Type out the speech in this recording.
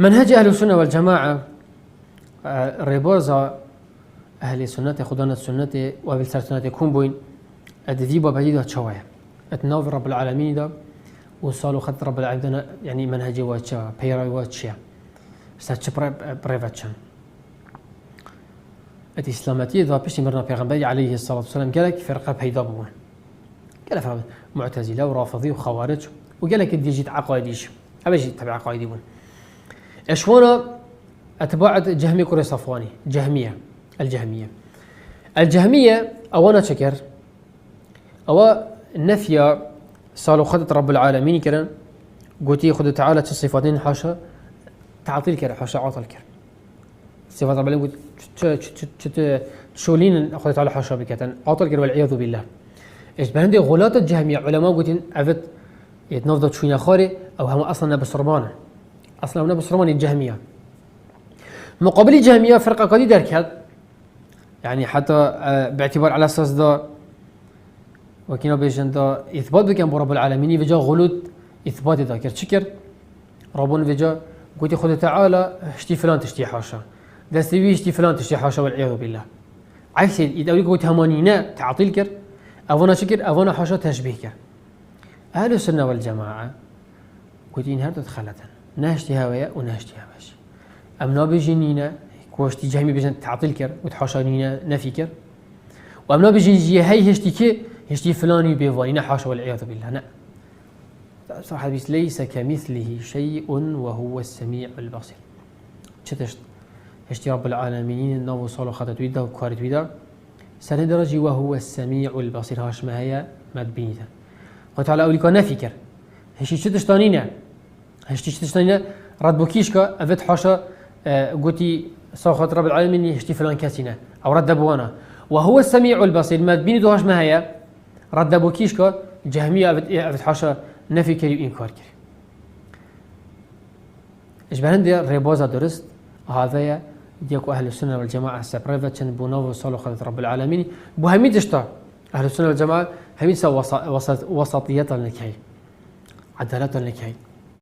منهج أهل السنة والجماعة رباز أهل السنة خدنا السنة وبالسر سنة يكون بوين الذيب وبعيدة شوية اتناظ رب العالمين ده وصالوا خد رب العالمين يعني منهج واتشا بيرا واتشيا ساتش بريفاتشن الإسلامية ذا بيش مرنا بيغنبري عليه الصلاة والسلام قالك فرقة بيضا بوين قال فرقة معتزلة ورافضي وخوارج وقالك دي جيت عقائديش أبجي تبع عقائدي بوين إشوانا أتباع جهمية كوري صفواني الجهمية أوانا شكر أو نفي صالوا خدت رب العالمين كرا قوتي خد تعالى الصفاتين حاشا تعطيل كرا حاشا عطل كرا صفات رب العالمين شولين خد تعالى حاشا بكتن عطل كرا والعياذ بالله إيش بهندي غلات الجهمية علماء قوتين عفت يتنفضت شوية خاري أو هم أصلا بسربانة أصلا بسربان الجهمية مقابل الجهمية فرقة قد دركت يعني حتى باعتبار على أساس ذا وكنا بيجن ذا إثبات بكم برب العالمين فيجا غلط إثبات ذا كرشكر ربنا فيجا قلت خذ تعالى اشتي فلان تشتي حاشا دستوي اشتي فلان تشتي حاشا والعياذ بالله عكس إذا قلت همانينا تعطيل كر أفنا شكر أفنا حاشا تشبيه كر أهل السنة والجماعة قلت إن هذا دخلت ناشتي هوايا وناشتي هواش أمنا بيجينينا كوشتي جهمي بيجن تعطيل كر وتحاشانينا نفي كر وأمنا بيجي هاي هشتي فلاني بيفانينا حاشا والعياذ بالله لا صراحة بس ليس كمثله شيء وهو السميع البصير شتشت هشتي رب العالمين النو صالو خطت ويدا وكارت ويدا سنة درجة وهو السميع البصير هاش ما هي ما تبينيتا وتعالى أوليكا نفي كر هشتي شتشتانينا رد بوكيشكا أفت حاشا قوتي صاخت رب العالمين هشتي فلان كاسينا أو رد بوانا وهو السميع البصير ما تبيني دوهاش ما هي رد بوكيشكا جهمية أفت حاشا نفي كري وإنكار كري إيش بهندي ريبوزا درست هذا ديكو أهل السنة والجماعة سبريفتشن بونوفو صالو خذت رب العالمين بوهميد اشتا أهل السنة والجماعة هميد سوا وسطية النكاي عدالة النكاي